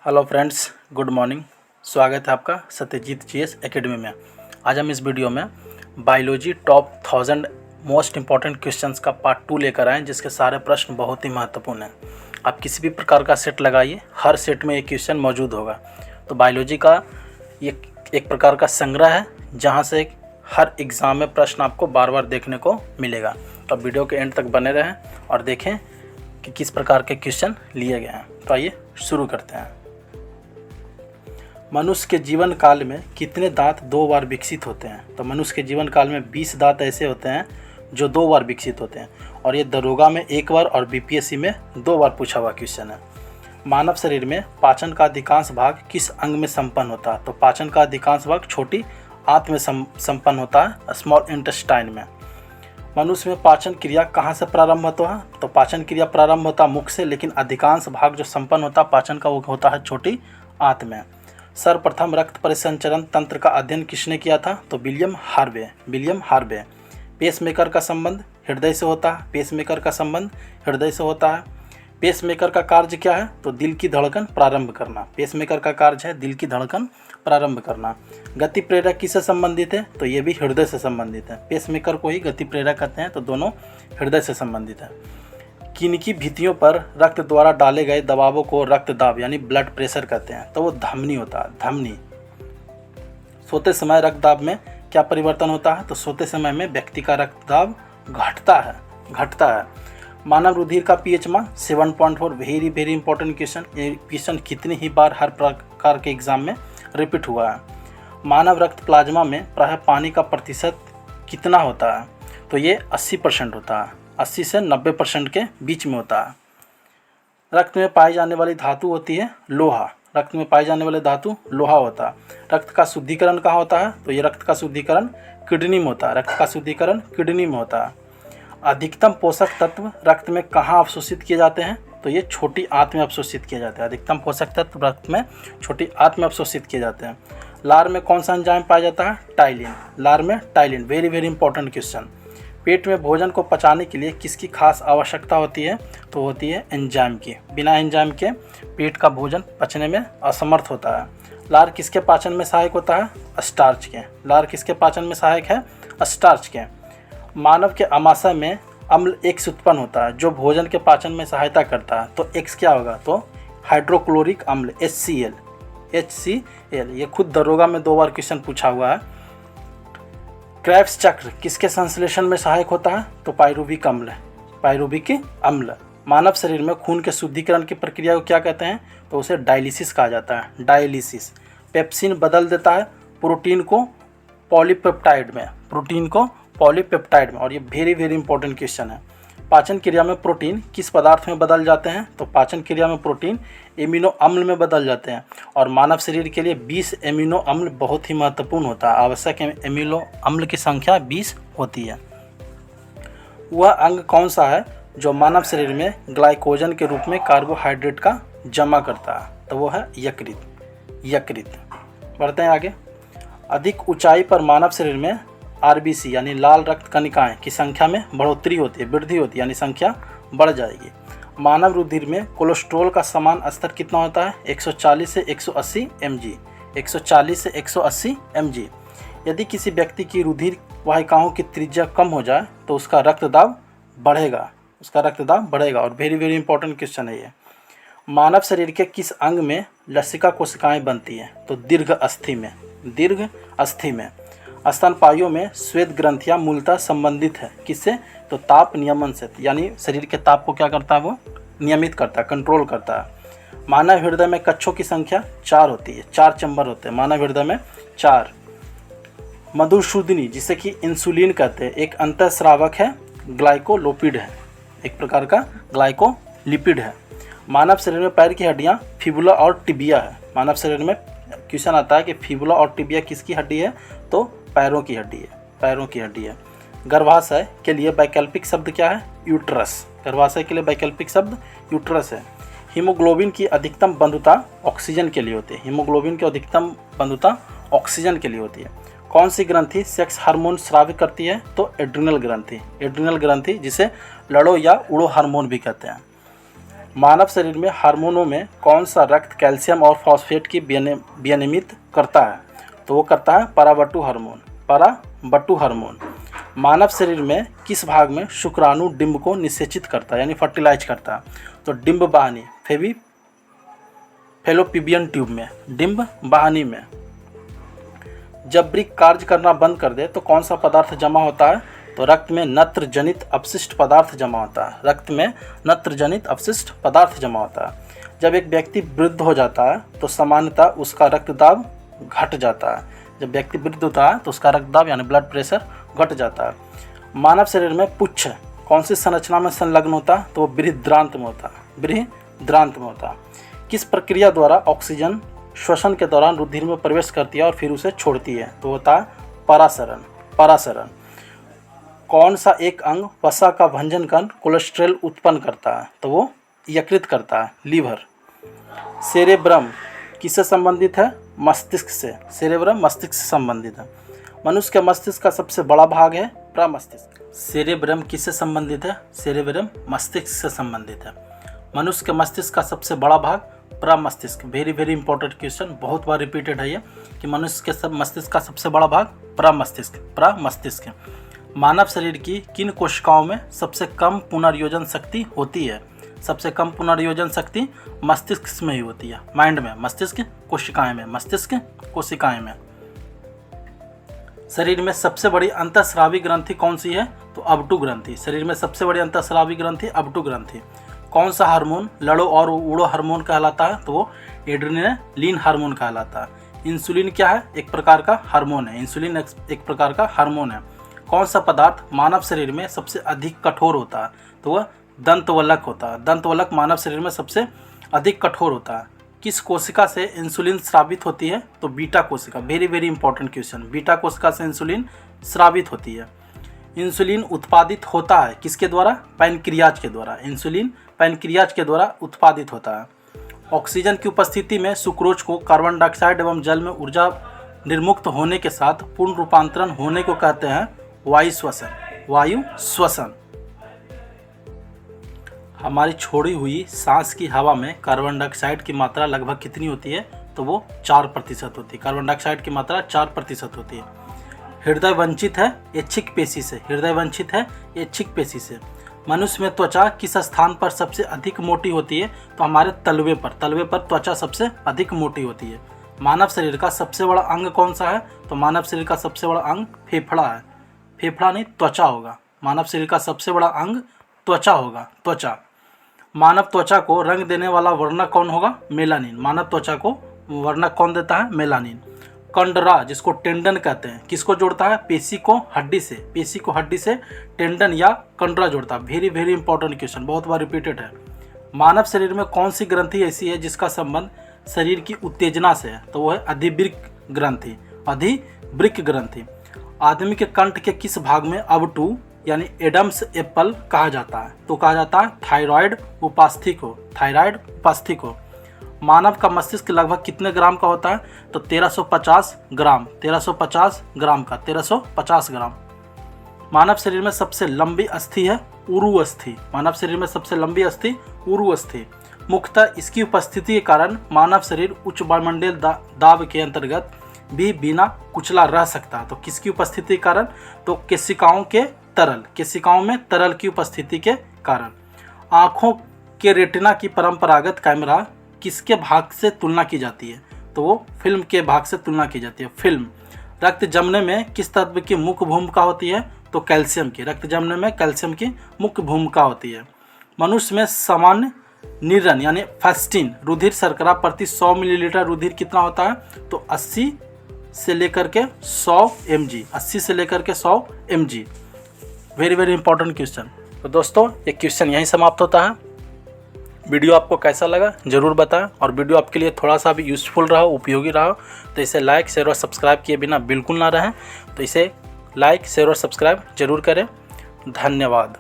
Hello friends, good morning. स्वागत है आपका सत्यजीत जीएस एकेडमी में। आज हम इस वीडियो में biology top 1000 most important questions का पार्ट 2 लेकर आए, जिसके सारे प्रश्न बहुत ही महत्वपूर्ण हैं। आप किसी भी प्रकार का सेट लगाइए, हर सेट में एक क्वेश्चन मौजूद होगा। तो बायोलॉजी का ये एक प्रकार का संग्रह है, जहाँ से हर एग्ज़ाम में प्रश्न आपको बार बार देखने को मिलेगा। तो वीडियो के एंड तक बने रहें और देखें कि किस प्रकार के क्वेश्चन लिए गए हैं। तो आइए शुरू करते हैं। मनुष्य के जीवन काल में कितने दांत 2 बार विकसित होते हैं? तो मनुष्य के जीवन काल में 20 दांत ऐसे होते हैं जो 2 बार विकसित होते हैं, और ये दरोगा में 1 बार और बीपीएससी में 2 बार पूछा हुआ क्वेश्चन है। मानव शरीर में पाचन का अधिकांश भाग किस अंग में संपन्न होता है? तो पाचन का अधिकांश भाग छोटी आंत में संपन्न होता है, स्मॉल इंटेस्टाइन में। मनुष्य में पाचन क्रिया कहाँ से प्रारंभ होता है? तो पाचन क्रिया प्रारंभ होता है मुख से, लेकिन अधिकांश भाग जो संपन्न होता है पाचन का, वो होता है छोटी आंत में। सर्वप्रथम रक्त परिसंचरण तंत्र का अध्ययन किसने किया था? तो विलियम हार्वे। पेसमेकर का संबंध हृदय से होता है। पेसमेकर का संबंध हृदय से होता है। पेसमेकर का कार्य क्या है? तो दिल की धड़कन प्रारंभ करना। पेसमेकर का कार्य है दिल की धड़कन प्रारंभ करना। गति प्रेरक किससे संबंधित है? तो ये भी हृदय से संबंधित है। पेसमेकर को ही गति प्रेरक कहते हैं, तो दोनों हृदय से संबंधित है। किनकी भित्तियों पर रक्त द्वारा डाले गए दबावों को रक्तदाब यानी ब्लड प्रेशर कहते हैं? तो वो धमनी होता है, धमनी। सोते समय रक्तदाब में क्या परिवर्तन होता है? तो सोते समय में व्यक्ति का रक्तदाब घटता है। मानव रुधिर का पीएच मान 7.4। Very important question. ये क्वेश्चन कितनी ही बार हर प्रकार के एग्जाम में रिपीट हुआ है। मानव रक्त प्लाज्मा में प्रायः पानी का प्रतिशत कितना होता है? तो ये 80% होता है, 80 से 90% के बीच में होता है। रक्त में पाई जाने वाली धातु होती है लोहा। रक्त में पाई जाने वाली धातु लोहा होता है। रक्त का शुद्धिकरण कहाँ होता है? तो ये रक्त का शुद्धिकरण किडनी में होता है। रक्त का शुद्धिकरण किडनी में होता है। अधिकतम पोषक तत्व रक्त में कहाँ अवशोषित किए जाते हैं? तो ये छोटी आंत में अवशोषित किए जाते हैं। अधिकतम पोषक तत्व रक्त में छोटी आंत में अवशोषित किए जाते हैं। लार में कौन सा एंजाइम पाया जाता है? टाइलिन। लार में टाइलिन। Very important question. पेट में भोजन को पचाने के लिए किसकी खास आवश्यकता होती है? तो होती है एंजाइम की। बिना एंजाइम के पेट का भोजन पचने में असमर्थ होता है। लार किसके पाचन में सहायक होता है? स्टार्च के। लार किसके पाचन में सहायक है? स्टार्च के। मानव के आमाशय में अम्ल X उत्पन्न होता है जो भोजन के पाचन में सहायता करता है। तो X क्या होगा? तो हाइड्रोक्लोरिक अम्ल HCl। ये खुद दरोगा में 2 बार क्वेश्चन पूछा हुआ है। क्रेब्स चक्र किसके संश्लेषण में सहायक होता है? तो पाइरुविक अम्ल। मानव शरीर में खून के शुद्धिकरण की प्रक्रिया को क्या कहते हैं? तो उसे डायलिसिस कहा जाता है, डायलिसिस। पेप्सिन बदल देता है प्रोटीन को पॉलीपेप्टाइड में, और ये वेरी इंपॉर्टेंट क्वेश्चन है। पाचन क्रिया में प्रोटीन किस पदार्थ में बदल जाते हैं? तो पाचन क्रिया में प्रोटीन एमिनो अम्ल में बदल जाते हैं, और मानव शरीर के लिए 20 एमिनो अम्ल बहुत ही महत्वपूर्ण होता है। आवश्यक एमिनो अम्ल की संख्या 20 होती है। वह अंग कौन सा है जो मानव शरीर में ग्लाइकोजन के रूप में कार्बोहाइड्रेट का जमा करता है? तो वो है यकृत। बढ़ते हैं आगे। अधिक ऊंचाई पर मानव शरीर में आरबीसी यानी लाल रक्त कणिकाएं की संख्या में वृद्धि होती है, यानी संख्या बढ़ जाएगी। मानव रुधिर में कोलेस्ट्रॉल का समान स्तर कितना होता है? 140 से 180 mg। 140 से 180 mg। यदि किसी व्यक्ति की रुधिर वाहिकाओं की त्रिज्या कम हो जाए तो उसका रक्तदाब बढ़ेगा। और वेरी इंपॉर्टेंट क्वेश्चन है ये। मानव शरीर के किस अंग में लसिका कोशिकाएं बनती हैं? तो दीर्घ अस्थि में। स्तनपाइयों में श्वेत ग्रंथियां मूलतः संबंधित है किससे? तो ताप नियमन से, यानी शरीर के ताप को क्या करता है? वो नियमित करता है, कंट्रोल करता है। मानव हृदय में कक्षों की संख्या 4 होती है, 4 चैम्बर होते हैं मानव हृदय में, 4। मधुसूदनी जिसे कि इंसुलिन कहते हैं, एक अंतःस्रावक है, ग्लाइकोलिपिड है, एक प्रकार का ग्लाइकोलिपिड है। मानव शरीर में पैर की हड्डियाँ फिबुला और टिबिया है। मानव शरीर में क्वेश्चन आता है कि फिबुला और टिबिया किसकी हड्डी है? तो पैरों की हड्डी है। गर्भाशय के लिए वैकल्पिक शब्द क्या है? यूट्रस। गर्भाशय के लिए वैकल्पिक शब्द यूट्रस है। हीमोग्लोबिन की अधिकतम बंधुता ऑक्सीजन के लिए होती है। हीमोग्लोबिन की अधिकतम बंधुता ऑक्सीजन के लिए होती है। कौन सी ग्रंथि सेक्स हार्मोन स्रावित करती है? तो एड्रिनल ग्रंथि जिसे लड़ो या उड़ो हार्मोन भी कहते हैं। मानव शरीर में हार्मोनों में कौन सा रक्त कैल्शियम और फॉस्फेट की विनियमित करता है? तो वो करता है पराबट्टू हार्मोन, पराबट्टू हार्मोन। मानव शरीर में किस भाग में शुक्राणु डिंब को निषेचित करता है यानी फर्टिलाइज करता है? तो डिंब वाहिनी, फेलोपिबियन ट्यूब में, डिंब वाहिनी में। जब वृक्क कार्य करना बंद कर दे तो कौन सा पदार्थ जमा होता है? तो रक्त में नत्र जनित अपशिष्ट पदार्थ जमा होता है। रक्त में नत्र जनित अपशिष्ट पदार्थ जमा होता है। जब एक व्यक्ति वृद्ध हो जाता है तो सामान्यतः उसका रक्तदाब घट जाता है। जब व्यक्ति वृद्ध होता है तो उसका रक्तदाब यानी ब्लड प्रेशर घट जाता है। मानव शरीर में पुच्छ कौन सी संरचना में संलग्न होता है? तो वो बृहद्रांत में होता है, बृहद्रांत में होता है। किस प्रक्रिया द्वारा ऑक्सीजन श्वसन के दौरान रुधिर में प्रवेश करती है और फिर उसे छोड़ती है? तो होता है परासरण। कौन सा एक अंग वसा का भंजन कर कोलेस्ट्रॉल उत्पन्न करता है? तो वो यकृत करता है, लीवर। सेरेब्रम किससे संबंधित है? मस्तिष्क से। सेरेब्रम मस्तिष्क से संबंधित है। मनुष्य के मस्तिष्क का सबसे बड़ा भाग है प्रमस्तिष्क। सेरेब्रम किससे संबंधित है? सेरेब्रम मस्तिष्क से संबंधित है। मनुष्य के मस्तिष्क का सबसे बड़ा भाग प्रमस्तिष्क। वेरी इंपॉर्टेंट क्वेश्चन, बहुत बार रिपीटेड है ये कि मनुष्य के मस्तिष्क का सबसे बड़ा भाग प्रमस्तिष्क। मानव शरीर की किन कोशिकाओं में सबसे कम पुनर्योजन शक्ति होती है? सबसे कम पुनर्योजन शक्ति मस्तिष्क में ही होती है, माइंड में, मस्तिष्क कोशिकाएं में। शरीर में सबसे बड़ी अंतःस्रावी ग्रंथि कौन सी है? तो अबटू ग्रंथि। शरीर में सबसे बड़ी अंतःस्रावी ग्रंथि अबटू ग्रंथि। कौन सा हार्मोन लड़ो और उड़ो हार्मोन कहलाता है? तो वो एड्रेनालिन हार्मोन कहलाता है। इंसुलिन क्या है? एक प्रकार का हार्मोन है। इंसुलिन एक प्रकार का हार्मोन है। कौन सा पदार्थ मानव शरीर में सबसे अधिक कठोर होता है? तो वह दंतवलक होता है। दंतवलक मानव शरीर में सबसे अधिक कठोर होता है। किस कोशिका से इंसुलिन स्रावित होती है? तो बीटा कोशिका। Very important question. बीटा कोशिका से इंसुलिन स्रावित होती है। इंसुलिन उत्पादित होता है किसके द्वारा? पैनक्रियाज के द्वारा। इंसुलिन पैनक्रियाज के द्वारा उत्पादित होता है। ऑक्सीजन की उपस्थिति में सुक्रोज को कार्बन डाइऑक्साइड एवं जल में ऊर्जा निर्मुक्त होने के साथ पूर्ण रूपांतरण होने को कहते हैं वायु श्वसन। हमारी छोड़ी हुई सांस की हवा में कार्बन डाइऑक्साइड की मात्रा लगभग कितनी होती है? तो वो 4% होती है। कार्बन डाइऑक्साइड की मात्रा 4% होती है। हृदय वंचित है ऐच्छिक पेशी से। मनुष्य में त्वचा किस स्थान पर सबसे अधिक मोटी होती है? तो हमारे तलवे पर त्वचा सबसे अधिक मोटी होती है। मानव शरीर का सबसे बड़ा अंग कौन सा है? तो मानव शरीर का सबसे बड़ा अंग फेफड़ा है। फेफड़ा नहीं, त्वचा होगा। मानव शरीर का सबसे बड़ा अंग त्वचा होगा, त्वचा। मानव त्वचा को रंग देने वाला वर्णक कौन होगा? मेलानिन। मानव त्वचा को वर्णक कौन देता है? मेलानिन। कंडरा जिसको टेंडन कहते हैं किसको जोड़ता है? पेशी को हड्डी से टेंडन या कंडरा जोड़ता है। वेरी इंपॉर्टेंट क्वेश्चन, बहुत बार रिपीटेड है। मानव शरीर में कौन सी ग्रंथि ऐसी है जिसका संबंध शरीर की उत्तेजना से है? तो वो है अधिवृक्क ग्रंथि। आदमी के कंठ के किस भाग में अबटू यानी एडम्स एप्पल कहा जाता है? तो कहा जाता है थायराइड उपास्थि को। मानव का मस्तिष्क लगभग कितने ग्राम का होता है? तो 1350 ग्राम का। मानव शरीर में सबसे लंबी अस्थि है उरु अस्थि। मुख्यतः इसकी उपस्थिति के कारण मानव शरीर उच्च वायुमंडलीय दाब के अंतर्गत भी बिना कुचला रह सकता है। तो किसकी उपस्थिति के कारण? तो केशिकाओं में तरल की उपस्थिति के कारण। आँखों के रेटिना की परंपरागत कैमरा किसके भाग से तुलना की जाती है? तो वो फिल्म के भाग से तुलना की जाती है, फिल्म। रक्त जमने में किस तत्व की मुख्य भूमिका होती है? तो कैल्शियम की। रक्त जमने में कैल्शियम की मुख्य भूमिका होती है। मनुष्य में सामान्य निर्जन यानी फास्टिन रुधिर शर्करा प्रति 100 मिलीलीटर रुधिर कितना होता है? तो 80 से लेकर के 100 mg। Very important question. तो दोस्तों ये क्वेश्चन यहीं समाप्त होता है। वीडियो आपको कैसा लगा ज़रूर बताएं, और वीडियो आपके लिए थोड़ा सा भी यूज़फुल रहा, उपयोगी रहा तो इसे लाइक, शेयर और सब्सक्राइब किए बिना बिल्कुल ना रहें। तो इसे लाइक, शेयर और सब्सक्राइब जरूर करें। धन्यवाद।